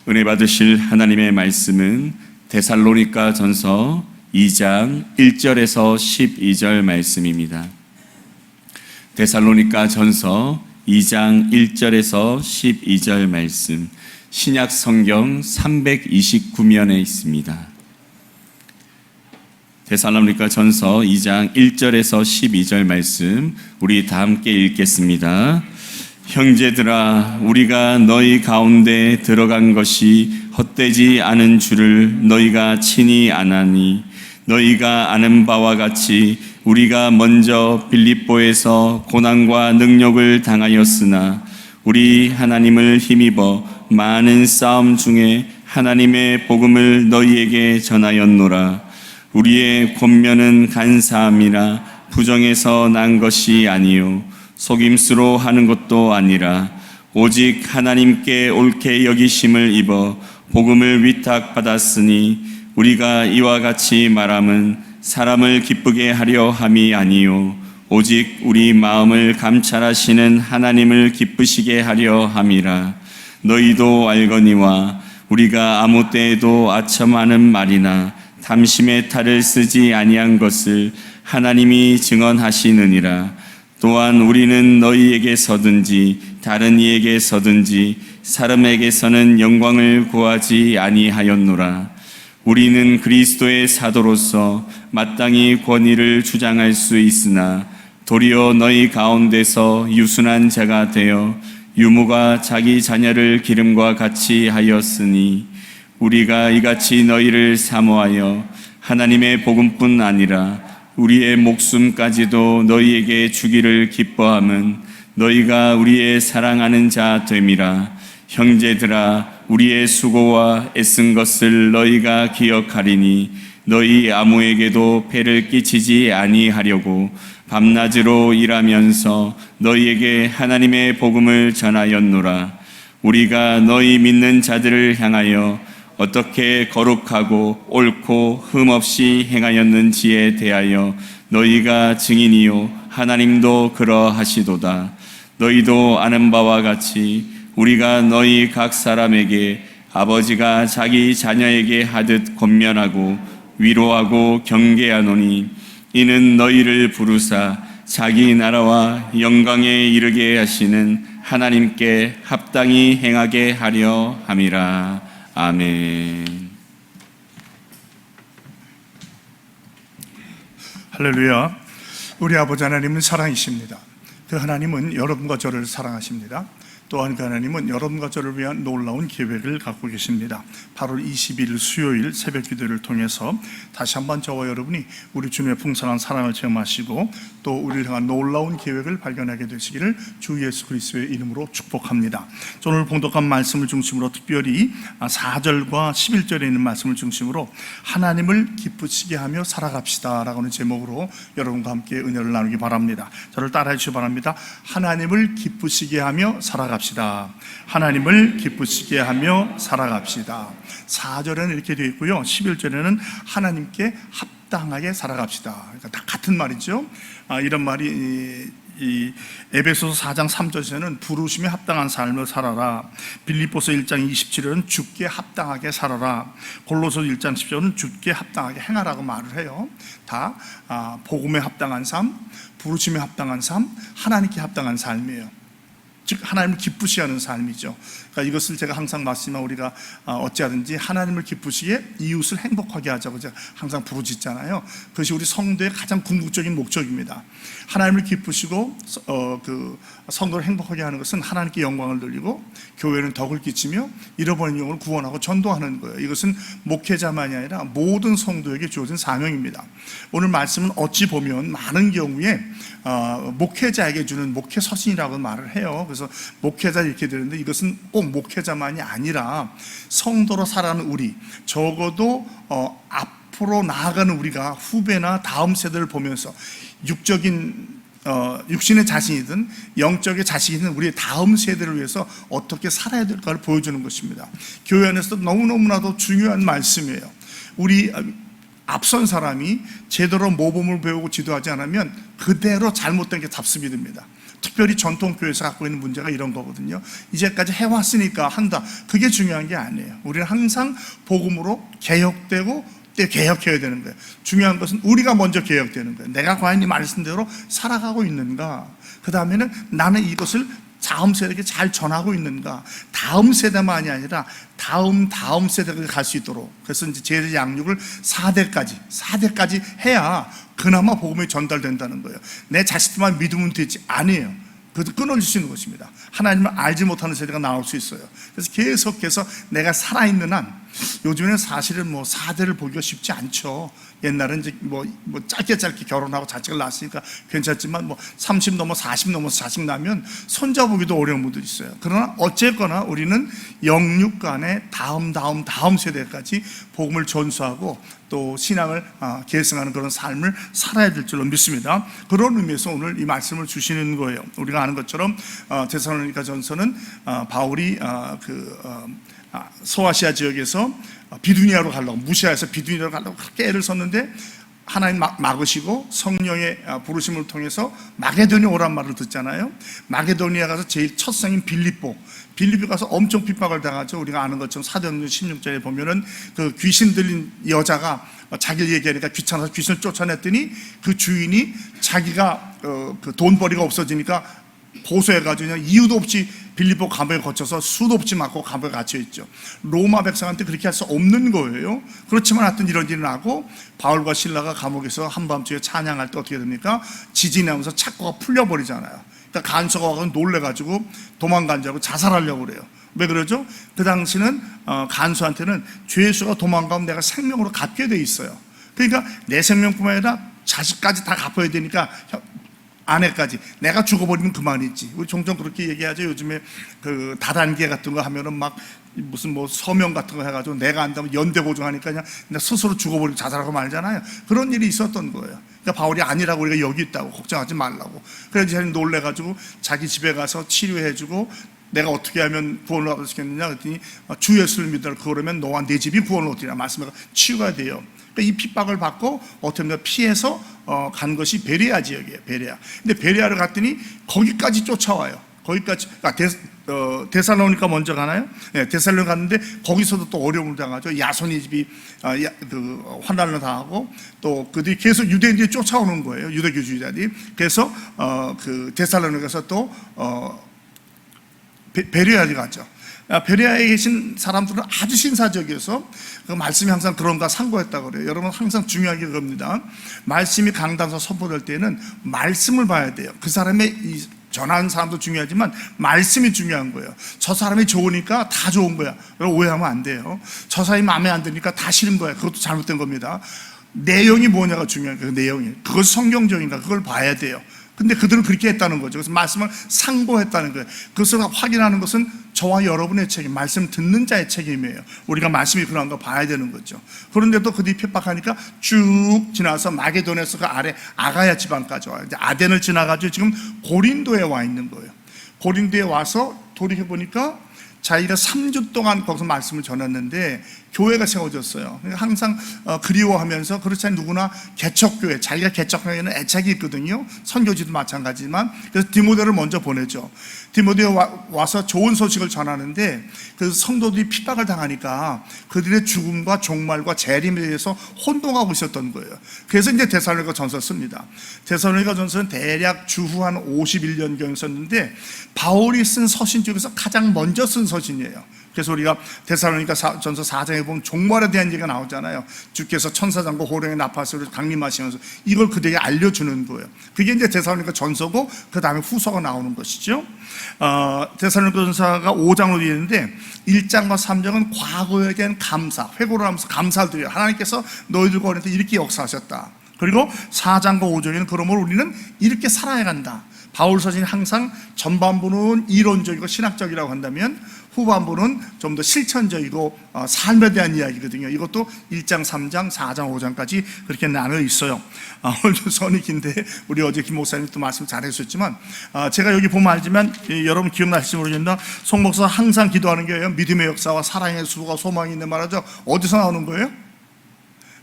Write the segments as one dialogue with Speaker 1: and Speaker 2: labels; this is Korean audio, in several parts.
Speaker 1: 은혜 받으실 하나님의 말씀은 데살로니가 전서 2장 1절에서 12절 말씀입니다. 데살로니가 전서 2장 1절에서 12절 말씀, 신약 성경 329면에 있습니다. 데살로니가 전서 2장 1절에서 12절 말씀, 우리 다 함께 읽겠습니다. 형제들아, 우리가 너희 가운데 들어간 것이 헛되지 않은 줄을 너희가 친히 아나니, 너희가 아는 바와 같이 우리가 먼저 빌립보에서 고난과 능력을 당하였으나 우리 하나님을 힘입어 많은 싸움 중에 하나님의 복음을 너희에게 전하였노라. 우리의 권면은 간사함이라 부정에서 난 것이 아니요 속임수로 하는 것도 아니라 오직 하나님께 옳게 여기심을 입어 복음을 위탁받았으니 우리가 이와 같이 말함은 사람을 기쁘게 하려 함이 아니요 오직 우리 마음을 감찰하시는 하나님을 기쁘시게 하려 함이라. 너희도 알거니와 우리가 아무 때에도 아첨하는 말이나 탐심의 탈을 쓰지 아니한 것을 하나님이 증언하시느니라. 또한 우리는 너희에게서든지 다른 이에게서든지 사람에게서는 영광을 구하지 아니하였노라. 우리는 그리스도의 사도로서 마땅히 권위를 주장할 수 있으나 도리어 너희 가운데서 유순한 자가 되어 유모가 자기 자녀를 기름과 같이 하였으니 우리가 이같이 너희를 사모하여 하나님의 복음뿐 아니라 우리의 목숨까지도 너희에게 주기를 기뻐함은 너희가 우리의 사랑하는 자 됨이라. 형제들아, 우리의 수고와 애쓴 것을 너희가 기억하리니 너희 아무에게도 폐를 끼치지 아니하려고 밤낮으로 일하면서 너희에게 하나님의 복음을 전하였노라. 우리가 너희 믿는 자들을 향하여 어떻게 거룩하고 옳고 흠없이 행하였는지에 대하여 너희가 증인이요 하나님도 그러하시도다. 너희도 아는 바와 같이 우리가 너희 각 사람에게 아버지가 자기 자녀에게 하듯 권면하고 위로하고 경계하노니 이는 너희를 부르사 자기 나라와 영광에 이르게 하시는 하나님께 합당히 행하게 하려 함이라. 아멘.
Speaker 2: 할렐루야. 우리 아버지 하나님은 사랑이십니다. 그 하나님은 여러분과 저를 사랑하십니다. 또한 그 하나님은 여러분과 저를 위한 놀라운 계획을 갖고 계십니다. 8월 20일 수요일 새벽 기도를 통해서 다시 한번 저와 여러분이 우리 주님의 풍성한 사랑을 체험하시고 또 우리를 향한 놀라운 계획을 발견하게 되시기를 주 예수 그리스도의 이름으로 축복합니다. 오늘 봉독한 말씀을 중심으로 특별히 4절과 11절에 있는 말씀을 중심으로 하나님을 기쁘시게 하며 살아갑시다 라고 하는 제목으로 여러분과 함께 은혜를 나누기 바랍니다. 저를 따라해 주시기 바랍니다. 하나님을 기쁘시게 하며 살아갑시다. 하나님을 기쁘시게 하며 살아갑시다. 4절에는 이렇게 되어 있고요, 11절에는 하나님께 합당하게 살아갑시다. 그러니까 다 같은 말이죠. 이런 말이 이 에베소서 4장 3절에는 부르심에 합당한 삶을 살아라. 빌립보서 1장 27절은 주께 합당하게 살아라. 골로새 1장 10절은 주께 합당하게 행하라고 말을 해요. 다 복음에 합당한 삶, 부르심에 합당한 삶, 하나님께 합당한 삶이에요. 즉 하나님을 기쁘시게 하는 삶이죠. 그러니까 이것을 제가 항상 말씀하면 우리가 어찌하든지 하나님을 기쁘시게 이웃을 행복하게 하자고 제가 항상 부르짖잖아요. 그것이 우리 성도의 가장 궁극적인 목적입니다. 하나님을 기쁘시고 그 성도를 행복하게 하는 것은 하나님께 영광을 돌리고 교회는 덕을 끼치며 잃어버린 영혼을 구원하고 전도하는 거예요. 이것은 목회자만이 아니라 모든 성도에게 주어진 사명입니다. 오늘 말씀은 어찌 보면 많은 경우에 목회자에게 주는 목회 서신이라고 말을 해요. 그래서 목회자 이렇게 되는데 이것은 꼭 목회자만이 아니라 성도로 살아가는 우리, 적어도 앞으로 나아가는 우리가 후배나 다음 세대를 보면서 육신의 자신이든 영적의 자식이든 우리의 다음 세대를 위해서 어떻게 살아야 될까를 보여주는 것입니다. 교회 안에서도 너무너무나도 중요한 말씀이에요. 우리 앞선 사람이 제대로 모범을 배우고 지도하지 않으면 그대로 잘못된 게 답습이 됩니다. 특별히 전통교회에서 갖고 있는 문제가 이런 거거든요. 이제까지 해왔으니까 한다. 그게 중요한 게 아니에요. 우리는 항상 복음으로 개혁되고 개혁해야 되는 거예요. 중요한 것은 우리가 먼저 개혁되는 거예요. 내가 과연 이 말씀대로 살아가고 있는가? 그 다음에는 나는 이것을 다음 세대에게 잘 전하고 있는가? 다음 세대만이 아니라 다음 세대까지 갈 수 있도록. 그래서 이제 제자 양육을 4대까지 해야 그나마 복음이 전달된다는 거예요. 내 자식들만 믿으면 되지. 아니에요. 그것도 끊어질 수 있는 것입니다. 하나님을 알지 못하는 세대가 나올 수 있어요. 그래서 계속해서 내가 살아있는 한, 요즘에는 사실은 4대를 보기가 쉽지 않죠. 옛날은 이제 짧게 결혼하고 자식을 낳았으니까 괜찮지만 30 넘어 40 넘어서 자식 낳으면 손자 보기도 어려운 분들이 있어요. 그러나 어쨌거나 우리는 영육간에 다음 세대까지 복음을 전수하고 또 신앙을 계승하는 그런 삶을 살아야 될 줄로 믿습니다. 그런 의미에서 오늘 이 말씀을 주시는 거예요. 우리가 아는 것처럼 데살로니가 전서는 바울이 소아시아 지역에서 비두니아로 가려고, 무시아에서 비두니아로 가려고 그렇게 애를 썼는데 하나님 막으시고 성령의 부르심을 통해서 마게도니아 오란 말을 듣잖아요. 마게도니아 가서 제일 첫 성인 빌립보 가서 엄청 핍박을 당하죠. 우리가 아는 것처럼 사도행전 16절에 보면은 그 귀신 들린 여자가 자기를 얘기하니까 귀찮아서 귀신을 쫓아냈더니 그 주인이 자기가 그 돈벌이가 없어지니까 고소해가지고 그냥 이유도 없이 빌립보 감옥에 거쳐서 수도 없이 맞고 감옥에 갇혀있죠. 로마 백성한테 그렇게 할 수 없는 거예요. 그렇지만 하여튼 이런 일이 나고 바울과 실라가 감옥에서 한밤중에 찬양할 때 어떻게 됩니까? 지진이 나면서 착고가 풀려버리잖아요. 그러니까 간수가 와서 놀래가지고 도망간 줄 알고 자살하려고 그래요. 왜 그러죠? 그 당시는 간수한테는 죄수가 도망가면 내가 생명으로 갚게 돼 있어요. 그러니까 내 생명뿐만 아니라 자식까지 다 갚아야 되니까 아내까지 내가 죽어버리면 그만이지. 우리 종종 그렇게 얘기하죠. 요즘에 그 다단계 같은 거 하면은 막 무슨 서명 같은 거 해가지고 내가 안다면 연대 보증하니까 그냥 스스로 죽어버리고 자살하고 말잖아요. 그런 일이 있었던 거예요. 그러니까 바울이 아니라고 우리가 여기 있다고 걱정하지 말라고. 그래서 자기는 놀래가지고 자기 집에 가서 치료해주고 내가 어떻게 하면 구원을 얻을 수 있겠느냐 그랬더니 주 예수를 믿으라. 그러면 너와 내 집이 구원을 얻으리라 말씀해서 치유가 돼요. 그러니까 이 핍박을 받고 어떻게 보면 피해서 간 것이 베레아 지역이에요. 베레아. 근데 베레아를 갔더니 거기까지 쫓아와요. 거기까지. 데살로니가 먼저 가나요? 네, 데살로니가 갔는데 거기서도 또 어려움을 당하죠. 야손의 집이 환난을 당하고 또 그들이 계속 유대인들이 쫓아오는 거예요. 유대교주의자들이. 그래서 데살로니가서 또 베레아에 가죠. 베레아에 계신 사람들은 아주 신사적이어서 그 말씀이 항상 그런가 상고했다고 그래요. 여러분 항상 중요한 게 그겁니다. 말씀이 강단서 선포될 때는 말씀을 봐야 돼요. 그 사람의 전하는 사람도 중요하지만 말씀이 중요한 거예요. 저 사람이 좋으니까 다 좋은 거야. 오해하면 안 돼요. 저 사람이 마음에 안 드니까 다 싫은 거야. 그것도 잘못된 겁니다. 내용이 뭐냐가 중요한 거예요. 내용이. 그것이 성경적인가 그걸 봐야 돼요. 근데 그들은 그렇게 했다는 거죠. 그래서 말씀을 상고했다는 거예요. 그것을 확인하는 것은 저와 여러분의 책임, 말씀 듣는 자의 책임이에요. 우리가 말씀이 그런가 봐야 되는 거죠. 그런데도 그들이 핍박하니까 쭉 지나서 마게도네에서 그 아래 아가야 지방까지 와요. 이제 아덴을 지나가지고 지금 고린도에 와 있는 거예요. 고린도에 와서 돌이켜보니까 자기가 3주 동안 거기서 말씀을 전했는데 교회가 세워졌어요. 항상 그리워하면서 그렇지 않은 누구나 개척교회, 자기가 개척하기에는 애착이 있거든요. 선교지도 마찬가지지만. 그래서 디모데를 먼저 보내죠. 디모데에 와서 좋은 소식을 전하는데 그 성도들이 핍박을 당하니까 그들의 죽음과 종말과 재림에 대해서 혼동하고 있었던 거예요. 그래서 이제 데살로니가 전서를 씁니다. 데살로니가 전서는 대략 주후 한 51년경 썼는데 바울이 쓴 서신 중에서 가장 먼저 쓴 서신이에요. 그래서 우리가 데살로니가 전서 4장에 보면 종말에 대한 얘기가 나오잖아요. 주께서 천사장과 호령의 나팔소리를 강림하시면서 이걸 그들에게 알려주는 거예요. 그게 이제 데살로니가 전서고 그 다음에 후서가 나오는 것이죠. 데살로니가 전서가 5장으로 되어 있는데 1장과 3장은 과거에 대한 감사, 회고를 하면서 감사를 드려요. 하나님께서 너희들과 어릴 때 이렇게 역사하셨다. 그리고 4장과 5장에는 그러므로 우리는 이렇게 살아야 한다. 바울 서신이 항상 전반부는 이론적이고 신학적이라고 한다면 후반부는 좀 더 실천적이고 삶에 대한 이야기거든요. 이것도 1장, 3장, 4장, 5장까지 그렇게 나눠 있어요. 오늘도 선이 긴데 우리 어제 김 목사님이 또 말씀 잘 해주셨지만 제가 여기 보면 알지만 여러분 기억나실지 모르겠는데 송 목사 항상 기도하는 게 믿음의 역사와 사랑의 수고가 소망이 있는 말하죠. 어디서 나오는 거예요?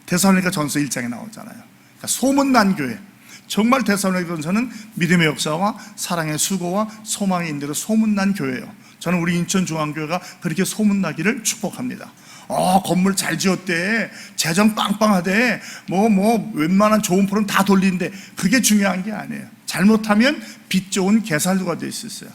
Speaker 2: 데살로니가 전서 1장에 나오잖아요. 그러니까 소문난 교회, 정말 데살로니가전서는 믿음의 역사와 사랑의 수고와 소망의 인대로 소문난 교회예요. 저는 우리 인천중앙교회가 그렇게 소문나기를 축복합니다. 건물 잘 지었대, 재정 빵빵하대, 웬만한 좋은 프로는 다 돌리는데 그게 중요한 게 아니에요. 잘못하면 빚 좋은 개살도가 될 수 있어요.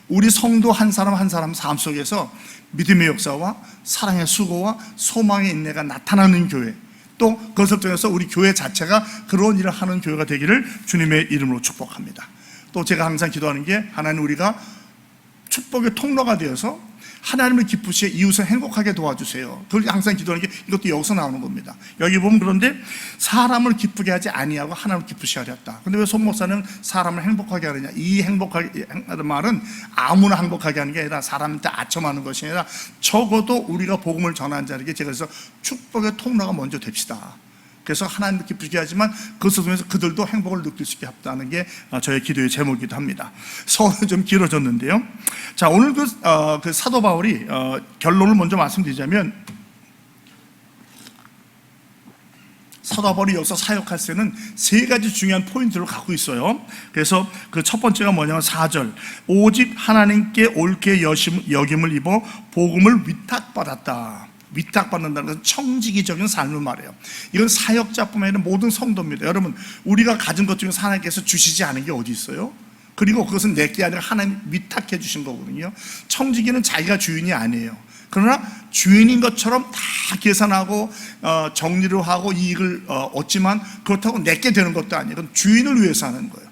Speaker 2: 우리 성도 한 사람 한 사람 삶 속에서 믿음의 역사와 사랑의 수고와 소망의 인내가 나타나는 교회, 또 그것을 통해서 우리 교회 자체가 그런 일을 하는 교회가 되기를 주님의 이름으로 축복합니다. 또 제가 항상 기도하는 게, 하나님 우리가 축복의 통로가 되어서 하나님을 기쁘시게 이웃을 행복하게 도와주세요. 그걸 항상 기도하는 게, 이것도 여기서 나오는 겁니다. 여기 보면 그런데 사람을 기쁘게 하지 아니하고 하나님을 기쁘시게 하렸다. 근데 왜 손 목사는 사람을 행복하게 하느냐? 이 행복하게 하는 말은 아무나 행복하게 하는 게 아니라 사람한테 아첨하는 것이 아니라 적어도 우리가 복음을 전하는 자에게 제가 그래서 축복의 통로가 먼저 됩시다. 그래서 하나님을 기쁘시게 하지만 그것을 통해서 그들도 행복을 느낄 수 있게 합다는 게 저의 기도의 제목이기도 합니다. 서론은 좀 길어졌는데요. 자, 오늘 그 사도 바울이 결론을 먼저 말씀드리자면, 사도 바울이 여기서 사역할 때는 세 가지 중요한 포인트를 갖고 있어요. 그래서 그 첫 번째가 뭐냐면 4절, 오직 하나님께 옳게 여김을 입어 복음을 위탁받았다. 위탁받는다는 것은 청지기적인 삶을 말해요. 이건 사역자뿐만 아니라 모든 성도입니다. 여러분, 우리가 가진 것 중에서 하나님께서 주시지 않은 게 어디 있어요? 그리고 그것은 내게 아니라 하나님 위탁해 주신 거거든요. 청지기는 자기가 주인이 아니에요. 그러나 주인인 것처럼 다 계산하고 정리를 하고 이익을 얻지만 그렇다고 내게 되는 것도 아니에요. 그건 주인을 위해서 하는 거예요.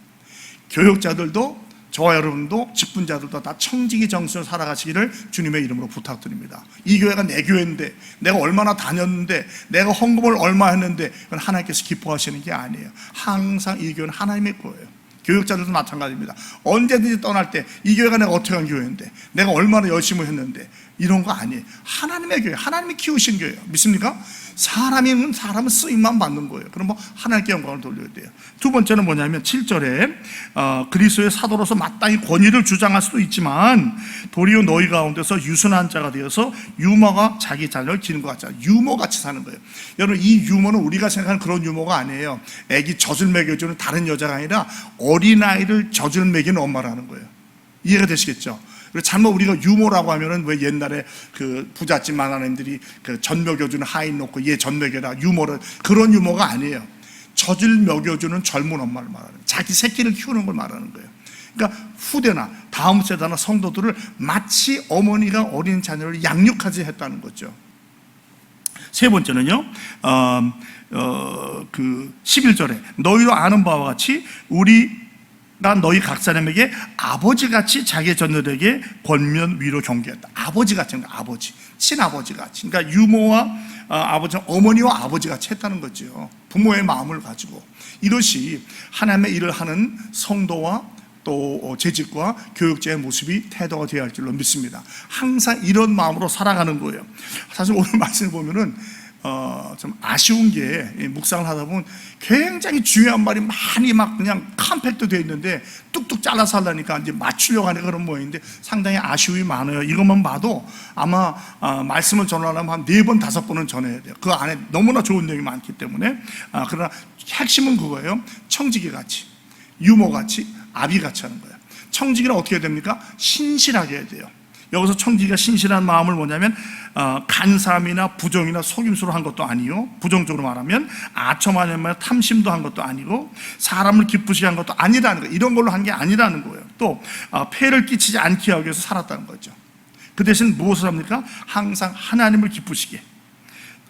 Speaker 2: 교육자들도, 저와 여러분도, 직분자들도 다 청지기 정신으로 살아가시기를 주님의 이름으로 부탁드립니다. 이 교회가 내 교회인데, 내가 얼마나 다녔는데, 내가 헌금을 얼마 했는데, 그건 하나님께서 기뻐하시는 게 아니에요. 항상 이 교회는 하나님의 거예요. 교육자들도 마찬가지입니다. 언제든지 떠날 때 이 교회가 내가 어떻게 한 교회인데, 내가 얼마나 열심히 했는데, 이런 거 아니에요. 하나님의 교회, 하나님이 키우신 교회예요. 믿습니까? 사람은 쓰임만 받는 거예요. 그럼 하나님께 영광을 돌려야 돼요. 두 번째는 뭐냐면 7절에 그리스도의 사도로서 마땅히 권위를 주장할 수도 있지만 도리어 너희 가운데서 유순한 자가 되어서 유머가 자기 자녀를 기는 것 같잖아요. 유머같이 사는 거예요. 여러분, 이 유머는 우리가 생각하는 그런 유머가 아니에요. 애기 젖을 먹여주는 다른 여자가 아니라 어린아이를 젖을 먹이는 엄마라는 거예요. 이해가 되시겠죠? 잘못 우리가 유머라고 하면은 왜 옛날에 그 부잣집 만화님들이 그 젖 먹여주는 하인 놓고 얘 젖 먹여라, 유머를, 그런 유머가 아니에요. 젖을 먹여주는 젊은 엄마를 말하는 거예요. 자기 새끼를 키우는 걸 말하는 거예요. 그러니까 후대나 다음 세대나 성도들을 마치 어머니가 어린 자녀를 양육하지 했다는 거죠. 세 번째는요, 그 11절에 너희로 아는 바와 같이 난 너희 각 사람에게 아버지같이 자기 자녀들에게 권면 위로 경계했다. 아버지같이, 아버지, 친아버지같이. 그러니까 유모와 아버지는 어머니와 아버지같이 했다는 거죠. 부모의 마음을 가지고. 이것이 하나님의 일을 하는 성도와 또 재직과 교육자의 모습이 태도가 되어야 할 줄로 믿습니다. 항상 이런 마음으로 살아가는 거예요. 사실 오늘 말씀을 보면은 좀 아쉬운 게, 묵상을 하다 보면 굉장히 중요한 말이 많이 막 그냥 컴팩트 되어 있는데 뚝뚝 잘라서 하려니까 이제 맞추려고 하는 그런 모양인데 상당히 아쉬움이 많아요. 이것만 봐도 아마 말씀을 전하려면 한 4번, 5번은 전해야 돼요. 그 안에 너무나 좋은 내용이 많기 때문에. 그러나 핵심은 그거예요. 청지기같이, 유머같이, 아비같이 하는 거예요. 청지기는 어떻게 해야 됩니까? 신실하게 해야 돼요. 여기서 청지기가 신실한 마음을 뭐냐면 간삼이나 부정이나 속임수로 한 것도 아니요, 부정적으로 말하면 아첨하냐면 탐심도 한 것도 아니고 사람을 기쁘시게 한 것도 아니라는 거예요. 이런 걸로 한 게 아니라는 거예요. 또 폐를 끼치지 않게 하기 위해서 살았다는 거죠. 그 대신 무엇을 합니까? 항상 하나님을 기쁘시게,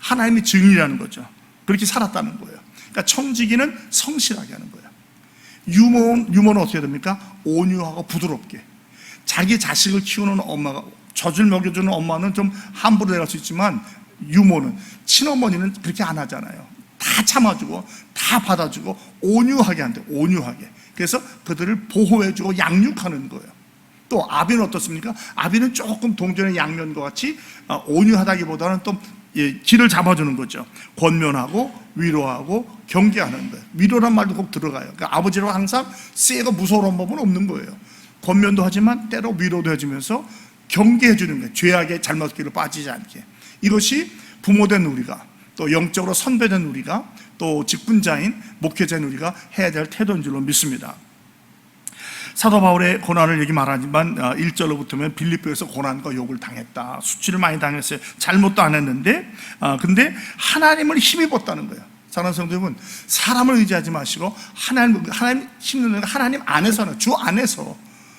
Speaker 2: 하나님이 증인이라는 거죠. 그렇게 살았다는 거예요. 그러니까 청지기는 성실하게 하는 거예요. 유머는 어떻게 됩니까? 온유하고 부드럽게. 자기 자식을 키우는 엄마가, 젖을 먹여주는 엄마는 좀 함부로 대할 수 있지만 유모는, 친어머니는 그렇게 안 하잖아요. 다 참아주고 다 받아주고 온유하게 한대요. 온유하게. 그래서 그들을 보호해주고 양육하는 거예요. 또 아비는 어떻습니까? 아비는 조금 동전의 양면과 같이 온유하다기보다는 또 길을 잡아주는 거죠. 권면하고 위로하고 경계하는 거예요. 위로란 말도 꼭 들어가요. 그러니까 아버지로 항상 세고 무서운 법은 없는 거예요. 권면도 하지만 때로 위로도 해주면서 경계해 주는 거예요. 죄악의 잘못길로 빠지지 않게. 이것이 부모된 우리가, 또 영적으로 선배된 우리가 또 직분자인 목회자인 우리가 해야 될 태도인 줄로 믿습니다. 사도 바울의 고난을 여기 말하지만 1절로부터면 빌립보에서 고난과 욕을 당했다, 수치를 많이 당했어요. 잘못도 안 했는데 근데 하나님을 힘입었다는 거예요. 사랑하는 성도 여러분, 사람을 의지하지 마시고 하나님 힘입는 거 하나님 안에서는, 주 안에서.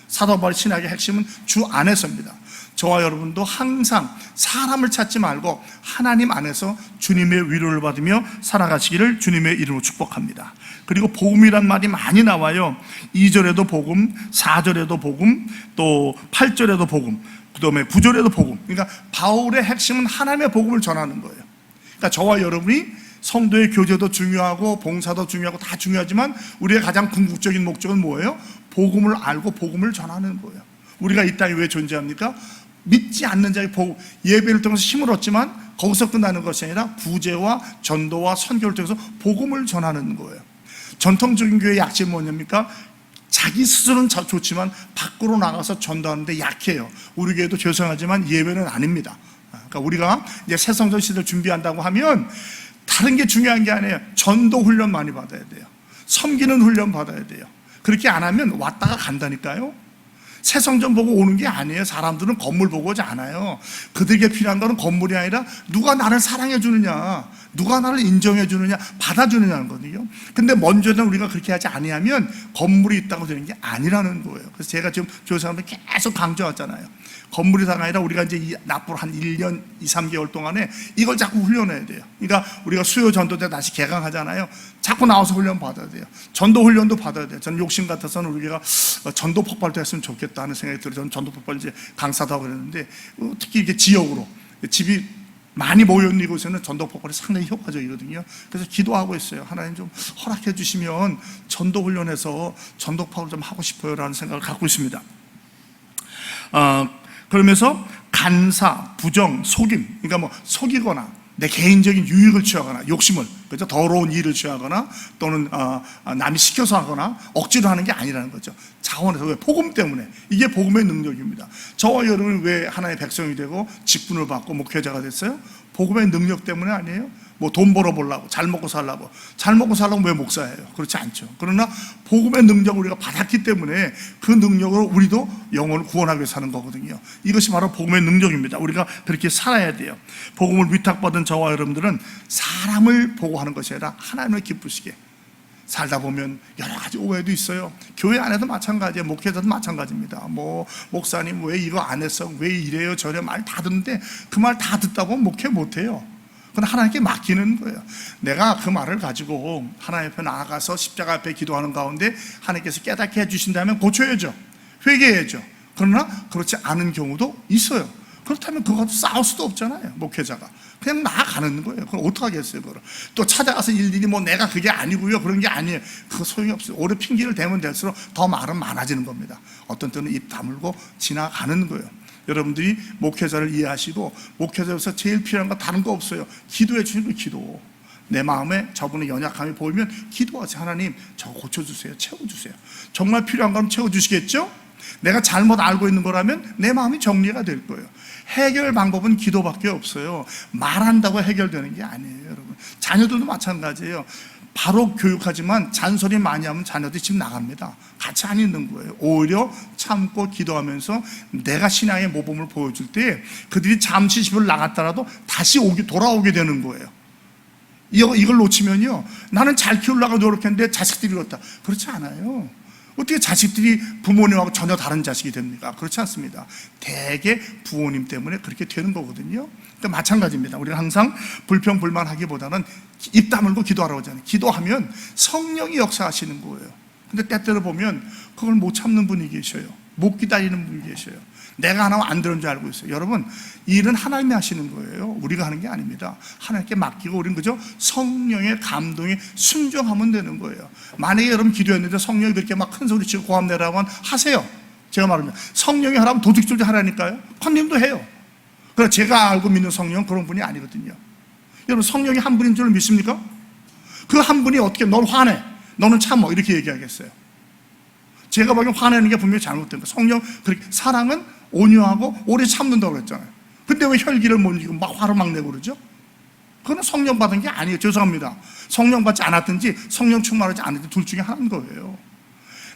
Speaker 2: 사도 바울 신학의 핵심은 주 안에서입니다. 저와 여러분도 항상 사람을 찾지 말고 하나님 안에서 주님의 위로를 받으며 살아가시기를 주님의 이름으로 축복합니다. 그리고 복음이란 말이 많이 나와요. 2절에도 복음, 4절에도 복음, 또 8절에도 복음, 그 다음에 9절에도 복음. 그러니까 바울의 핵심은 하나님의 복음을 전하는 거예요. 그러니까 저와 여러분이 성도의 교제도 중요하고 봉사도 중요하고 다 중요하지만 우리의 가장 궁극적인 목적은 뭐예요? 복음을 알고 복음을 전하는 거예요. 우리가 이 땅에 왜 존재합니까? 믿지 않는 자의 복음, 예배를 통해서 힘을 얻지만 거기서 끝나는 것이 아니라 구제와 전도와 선교를 통해서 복음을 전하는 거예요. 전통적인 교회의 약점이 뭐냐입니까? 자기 스스로는 좋지만 밖으로 나가서 전도하는데 약해요. 우리 교회도 죄송하지만 예배는 아닙니다. 그러니까 우리가 이제 새 성전 시대를 준비한다고 하면 다른 게 중요한 게 아니에요. 전도 훈련 많이 받아야 돼요. 섬기는 훈련 받아야 돼요. 그렇게 안 하면 왔다가 간다니까요. 새 성전 보고 오는 게 아니에요. 사람들은 건물 보고 오지 않아요. 그들에게 필요한 거는 건물이 아니라 누가 나를 사랑해 주느냐, 누가 나를 인정해 주느냐, 받아주느냐는 거거든요. 근데 먼저는 우리가 그렇게 하지 아니하면 건물이 있다고 되는 게 아니라는 거예요. 그래서 제가 지금 교사님들 계속 강조하잖아요. 건물이 다가 아니라 우리가 이제 앞으로 한 1년, 2, 3개월 동안에 이걸 자꾸 훈련해야 돼요. 그러니까 우리가 수요 전도 때 다시 개강하잖아요. 자꾸 나와서 훈련 받아야 돼요. 전도 훈련도 받아야 돼요. 저는 욕심 같아서는 우리가 전도 폭발도 했으면 좋겠다 하는 생각이 들어요. 저는 전도 폭발 이제 강사도 하고 그랬는데 특히 이게 지역으로 집이 많이 모여있는 이곳에는 전도 폭발이 상당히 효과적이거든요. 그래서 기도하고 있어요. 하나님 좀 허락해 주시면 전도 훈련해서 전도 폭발을 좀 하고 싶어요라는 생각을 갖고 있습니다. 그러면서 간사, 부정, 속임, 그러니까 뭐 속이거나 내 개인적인 유익을 취하거나 욕심을, 그죠? 더러운 일을 취하거나 또는 남이 시켜서 하거나 억지로 하는 게 아니라는 거죠. 자원에서. 왜? 복음 때문에. 이게 복음의 능력입니다. 저와 여러분은 왜 하나의 백성이 되고 직분을 받고 목회자가 됐어요? 복음의 능력 때문에 아니에요? 뭐 돈 벌어보려고, 잘 먹고 살려고. 잘 먹고 살려고 왜 목사예요? 그렇지 않죠. 그러나 복음의 능력을 우리가 받았기 때문에 그 능력으로 우리도 영혼을 구원하기 위해 사는 거거든요. 이것이 바로 복음의 능력입니다. 우리가 그렇게 살아야 돼요. 복음을 위탁받은 저와 여러분들은 사람을 보고 하는 것이 아니라 하나님을 기쁘시게 살다 보면 여러 가지 오해도 있어요. 교회 안에도 마찬가지예요. 목회자도 마찬가지입니다. 뭐 목사님 왜 이거 안 했어? 왜 이래요? 저래 말 다 듣는데 그 말 다 듣다고 목회 못해요. 그건 하나님께 맡기는 거예요. 내가 그 말을 가지고 하나님 앞에 나아가서 십자가 앞에 기도하는 가운데 하나님께서 깨닫게 해주신다면 고쳐야죠. 회개해야죠. 그러나 그렇지 않은 경우도 있어요. 그렇다면 그것도 싸울 수도 없잖아요. 목회자가 그냥 나아가는 거예요. 그럼 어떡하겠어요? 그걸 또 찾아가서 일일이 뭐 내가 그게 아니고요, 그런 게 아니에요. 그거 소용이 없어요. 오래 핑계를 대면 될수록 더 말은 많아지는 겁니다. 어떤 때는 입 다물고 지나가는 거예요. 여러분들이 목회자를 이해하시고 목회자로서 제일 필요한 거 다른 거 없어요. 기도해 주시는 거. 기도. 내 마음에 저분의 연약함이 보이면 기도하세요. 하나님 저 고쳐주세요. 채워주세요. 정말 필요한 건 채워주시겠죠? 내가 잘못 알고 있는 거라면 내 마음이 정리가 될 거예요. 해결 방법은 기도밖에 없어요. 말한다고 해결되는 게 아니에요. 여러분, 자녀들도 마찬가지예요. 바로 교육하지만 잔소리 많이 하면 자녀들이 집 나갑니다. 같이 안 있는 거예요. 오히려 참고 기도하면서 내가 신앙의 모범을 보여줄 때 그들이 잠시 집을 나갔더라도 다시 돌아오게 되는 거예요. 이걸 놓치면요, 나는 잘 키우려고 노력했는데 자식들이 그렇다. 그렇지 않아요. 어떻게 자식들이 부모님하고 전혀 다른 자식이 됩니까? 그렇지 않습니다. 대개 부모님 때문에 그렇게 되는 거거든요. 그러니까 마찬가지입니다. 우리가 항상 불평불만하기보다는 입 다물고 기도하라고 하잖아요. 기도하면 성령이 역사하시는 거예요. 근데 때때로 보면 그걸 못 참는 분이 계셔요. 못 기다리는 분이 계셔요. 내가 하나 안 들은 줄 알고 있어요. 여러분, 이 일은 하나님이 하시는 거예요. 우리가 하는 게 아닙니다. 하나님께 맡기고 우리는 그저 성령의 감동에 순종하면 되는 거예요. 만약에 여러분 기도했는데 성령이 그렇게 막 큰 소리 치고 고함 내라고 하면 하세요. 제가 말하면 성령이 하라면 도둑질도 하라니까요. 컨님도 해요. 그러나 제가 알고 믿는 성령은 그런 분이 아니거든요. 여러분, 성령이 한 분인 줄 믿습니까? 그 한 분이 어떻게 넌 화내, 너는 참어 이렇게 얘기하겠어요? 제가 보기엔 화내는 게 분명히 잘못된 거예요. 성령, 그렇게 사랑은 온유하고 오래 참는다고 그랬잖아요. 근데 왜 혈기를 못 이기고 막 화를 막 내고 그러죠? 그거는 성령 받은 게 아니에요. 죄송합니다. 성령 받지 않았든지 성령 충만하지 않았든지 둘 중에 하나인 거예요.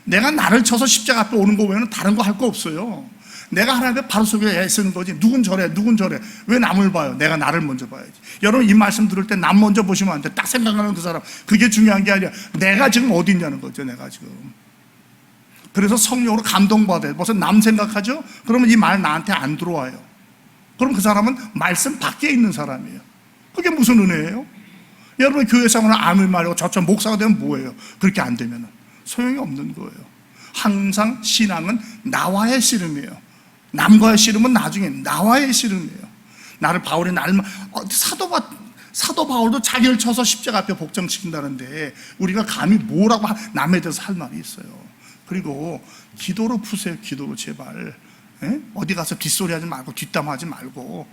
Speaker 2: 내가 나를 쳐서 십자가 앞에 오는 거 외에는 다른 거 할 거 없어요. 내가 하나님의 바로 속에 애쓰는 거지. 누군 저래 왜 남을 봐요? 내가 나를 먼저 봐야지. 여러분 이 말씀 들을 때 남 먼저 보시면 안 돼. 딱 생각하는 그 사람, 그게 중요한 게 아니라 내가 지금 어디 있냐는 거죠. 내가 지금. 그래서 성령으로 감동받아요. 벌써 남 생각하죠? 그러면 이 말 나한테 안 들어와요. 그럼 그 사람은 말씀 밖에 있는 사람이에요. 그게 무슨 은혜예요? 여러분 교회 생활은 아멘 말고 저처럼 목사가 되면 뭐예요? 그렇게 안 되면 소용이 없는 거예요. 항상 신앙은 나와의 씨름이에요. 남과의 씨름은 나중에 나와의 씨름이에요. 사도 바울도 자기를 쳐서 십자가 앞에 복종시킨다는데 우리가 감히 뭐라고 남에 대해서 할 말이 있어요. 그리고 기도로 푸세요. 기도로 제발. 어디 가서 뒷소리하지 말고 뒷담화하지 말고.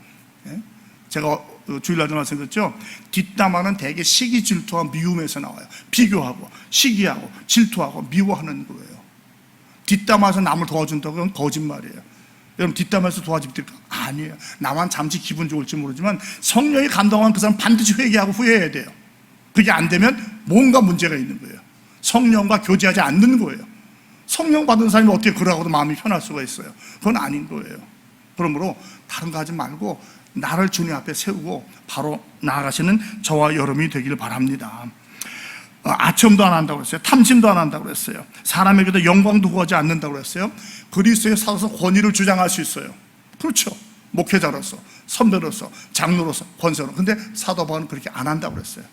Speaker 2: 제가 주일날도 말씀드렸죠. 뒷담화는 대개 시기, 질투와 미움에서 나와요. 비교하고 시기하고 질투하고 미워하는 거예요. 뒷담화에서 남을 도와준다고 그건 거짓말이에요. 여러분 뒷담화에서 도와줍니까? 아니에요. 나만 잠시 기분 좋을지 모르지만 성령이 감동한 그 사람 반드시 회개하고 후회해야 돼요. 그게 안 되면 뭔가 문제가 있는 거예요. 성령과 교제하지 않는 거예요. 성령 받은 사람이 어떻게 그러고도 마음이 편할 수가 있어요? 그건 아닌 거예요. 그러므로 다른 거 하지 말고 나를 주님 앞에 세우고 바로 나아가시는 저와 여러분이 되기를 바랍니다. 아첨도 안 한다고 그랬어요. 탐심도 안 한다고 그랬어요. 사람에게도 영광도 구하지 않는다고 그랬어요. 그리스도의 사도서 권위를 주장할 수 있어요. 그렇죠. 목회자로서, 선배로서, 장로로서, 권세로. 근데 사도 바울은 그렇게 안 한다고 그랬어요.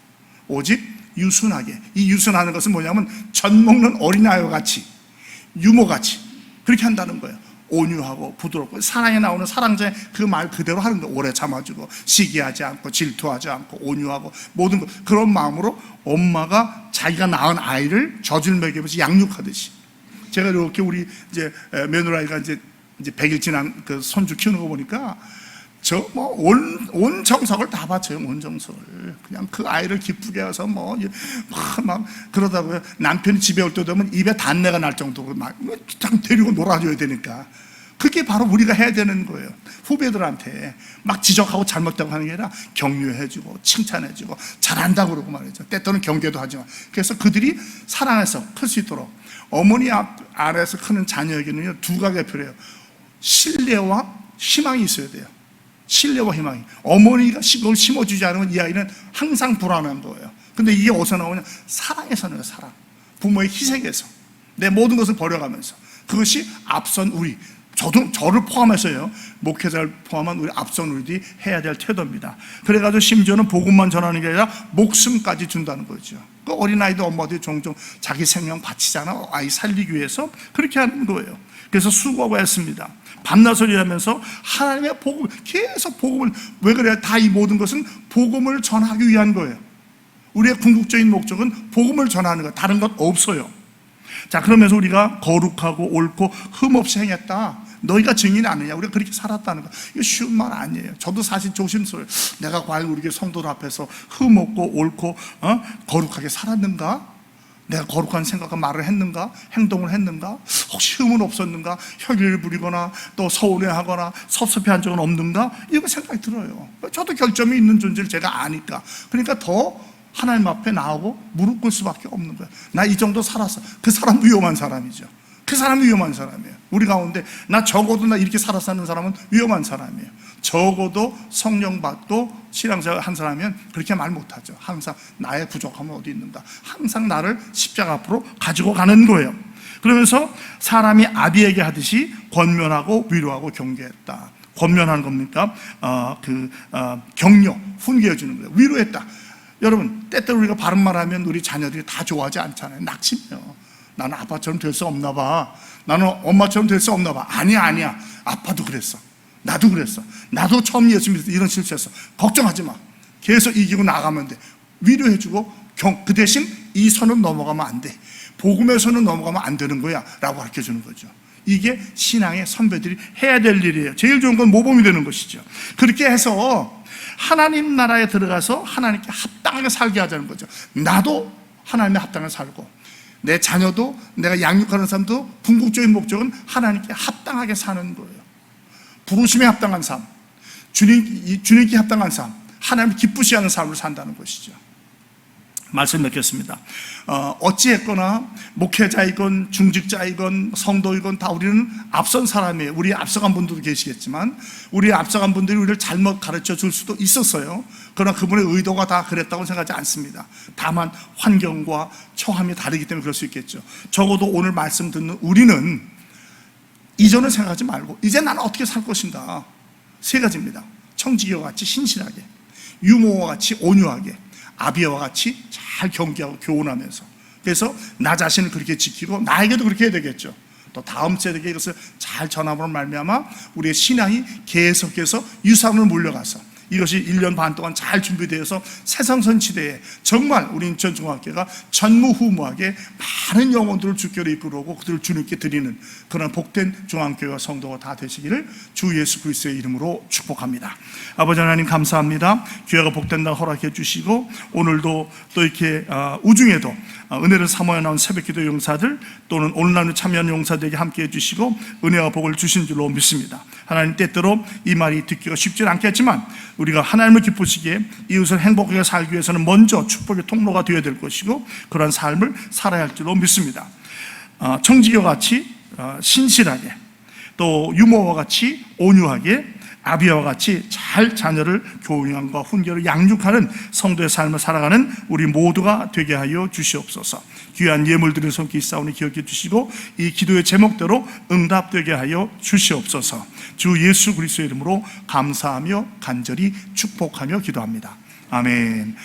Speaker 2: 오직 유순하게. 이 유순하는 것은 뭐냐면 젖 먹는 어린아이와 같이, 유모같이 그렇게 한다는 거예요. 온유하고 부드럽고 사랑에 나오는 사랑자의 그 말 그대로 하는 거예요. 오래 참아주고 시기하지 않고 질투하지 않고 온유하고 모든 것 그런 마음으로 엄마가 자기가 낳은 아이를 젖을 먹이면서 양육하듯이. 제가 이렇게 우리 이제 며느라이가 이제 100일 지난 그 손주 키우는 거 보니까 저 뭐 온 정석을 다 바쳐요. 온 정석을 그냥 그 아이를 기쁘게 해서 막 그러다고요. 남편이 집에 올 때 되면 입에 단내가 날 정도로 막 데리고 놀아줘야 되니까. 그게 바로 우리가 해야 되는 거예요. 후배들한테 막 지적하고 잘못되고 하는 게 아니라 격려해주고 칭찬해주고 잘한다고 그러고 말이죠. 때때로는 경계도 하지만. 그래서 그들이 사랑해서 클 수 있도록 어머니 아래에서 크는 자녀에게는요 두 가지가 필요해요. 신뢰와 희망이 있어야 돼요. 신뢰와 희망이. 어머니가 그걸 심어주지 않으면 이 아이는 항상 불안한 거예요. 근데 이게 어디서 나오냐? 사랑에서 나와요. 사랑. 부모의 희생에서 내 모든 것을 버려가면서. 그것이 앞선 우리, 저를 포함해서요, 목회자를 포함한 우리 앞선 우리들이 해야 될 태도입니다. 그래가지고 심지어는 복음만 전하는 게 아니라 목숨까지 준다는 거죠. 그 어린아이도 엄마들이 종종 자기 생명 바치잖아. 아이 살리기 위해서 그렇게 하는 거예요. 그래서 수고하고 했습니다. 밤낮을 일하면서 하나님의 복음, 계속 복음을, 왜 그래요? 다 이 모든 것은 복음을 전하기 위한 거예요. 우리의 궁극적인 목적은 복음을 전하는 것, 다른 것 없어요. 자, 그러면서 우리가 거룩하고 옳고 흠없이 행했다. 너희가 증인 아니냐? 우리가 그렇게 살았다는 거. 이거 쉬운 말 아니에요. 저도 사실 조심스러워요. 내가 과연 우리 성도들 앞에서 흠없고 옳고 거룩하게 살았는가? 내가 거룩한 생각과 말을 했는가? 행동을 했는가? 혹시 흠은 없었는가? 혈기를 부리거나 또 서운해하거나 섭섭해한 적은 없는가? 이런 생각이 들어요. 저도 결점이 있는 존재를 제가 아니까. 그러니까 더 하나님 앞에 나오고 무릎 꿇을 수밖에 없는 거예요. 나 이 정도 살았어. 그 사람 위험한 사람이죠. 그 사람이 위험한 사람이에요. 우리 가운데 적어도 나 이렇게 살아사는 사람은 위험한 사람이에요. 적어도 성령 받고 신앙생활 한 사람이면 그렇게 말 못하죠. 항상 나의 부족함은 어디 있는가. 항상 나를 십자가 앞으로 가지고 가는 거예요. 그러면서 사람이 아비에게 하듯이 권면하고 위로하고 경계했다. 권면하는 겁니까? 격려, 훈계해 주는 거예요. 위로했다. 여러분, 때때로 우리가 바른 말 하면 우리 자녀들이 다 좋아하지 않잖아요. 낙심해요. 나는 아빠처럼 될 수 없나 봐. 나는 엄마처럼 될 수 없나 봐. 아니야. 아빠도 그랬어. 나도 그랬어. 나도 처음 예수 믿을 때 이런 실수했어. 걱정하지 마. 계속 이기고 나가면 돼. 위로해주고 그 대신 이 선은 넘어가면 안 돼. 복음의 선은 넘어가면 안 되는 거야 라고 가르쳐주는 거죠. 이게 신앙의 선배들이 해야 될 일이에요. 제일 좋은 건 모범이 되는 것이죠. 그렇게 해서 하나님 나라에 들어가서 하나님께 합당하게 살게 하자는 거죠. 나도 하나님의 합당하게 살고 내 자녀도, 내가 양육하는 사람도 궁극적인 목적은 하나님께 합당하게 사는 거예요. 부르심에 합당한 삶, 주님께 합당한 삶, 하나님을 기쁘시 하는 삶을 산다는 것이죠. 말씀 맺겠습니다. 어찌했거나 목회자이건 중직자이건 성도이건 다 우리는 앞선 사람이에요. 우리 앞서간 분들도 계시겠지만 우리 앞서간 분들이 우리를 잘못 가르쳐 줄 수도 있었어요. 그러나 그분의 의도가 다 그랬다고 생각하지 않습니다. 다만 환경과 처함이 다르기 때문에 그럴 수 있겠죠. 적어도 오늘 말씀 듣는 우리는 이전을 생각하지 말고 이제 나는 어떻게 살 것인가. 세 가지입니다. 청지기와 같이 신실하게, 유모와 같이 온유하게, 아비와 같이 잘 경계하고 교훈하면서, 그래서 나 자신을 그렇게 지키고 나에게도 그렇게 해야 되겠죠. 또 다음 세대에게 이것을 잘 전함으로 말미암아 우리의 신앙이 계속해서 유산으로 물려가서 이것이 1년 반 동안 잘 준비되어서 세상선 시대에 정말 우리 인천중학교가 전무후무하게 많은 영혼들을 주께로 이끌어오고 그들을 주님께 드리는 그런 복된 중앙교회와 성도가 다 되시기를 주 예수 그리스도의 이름으로 축복합니다. 아버지 하나님 감사합니다. 교회가 복된 날 허락해 주시고 오늘도 또 이렇게 우중에도 은혜를 사모해 나온 새벽기도 용사들 또는 온라인으로 참여하는 용사들에게 함께해 주시고 은혜와 복을 주신 줄로 믿습니다. 하나님 때때로 이 말이 듣기가 쉽지 않겠지만 우리가 하나님을 기쁘시기에 이웃을 행복하게 살기 위해서는 먼저 축복의 통로가 되어야 될 것이고 그런 삶을 살아야 할 줄로 믿습니다. 청지기와 같이 신실하게, 또 유모와 같이 온유하게, 아비와 같이 잘 자녀를 교양과 훈계를 양육하는 성도의 삶을 살아가는 우리 모두가 되게 하여 주시옵소서. 귀한 예물들을 손길 싸우니 기억해 주시고 이 기도의 제목대로 응답되게 하여 주시옵소서. 주 예수 그리스도의 이름으로 감사하며 간절히 축복하며 기도합니다. 아멘.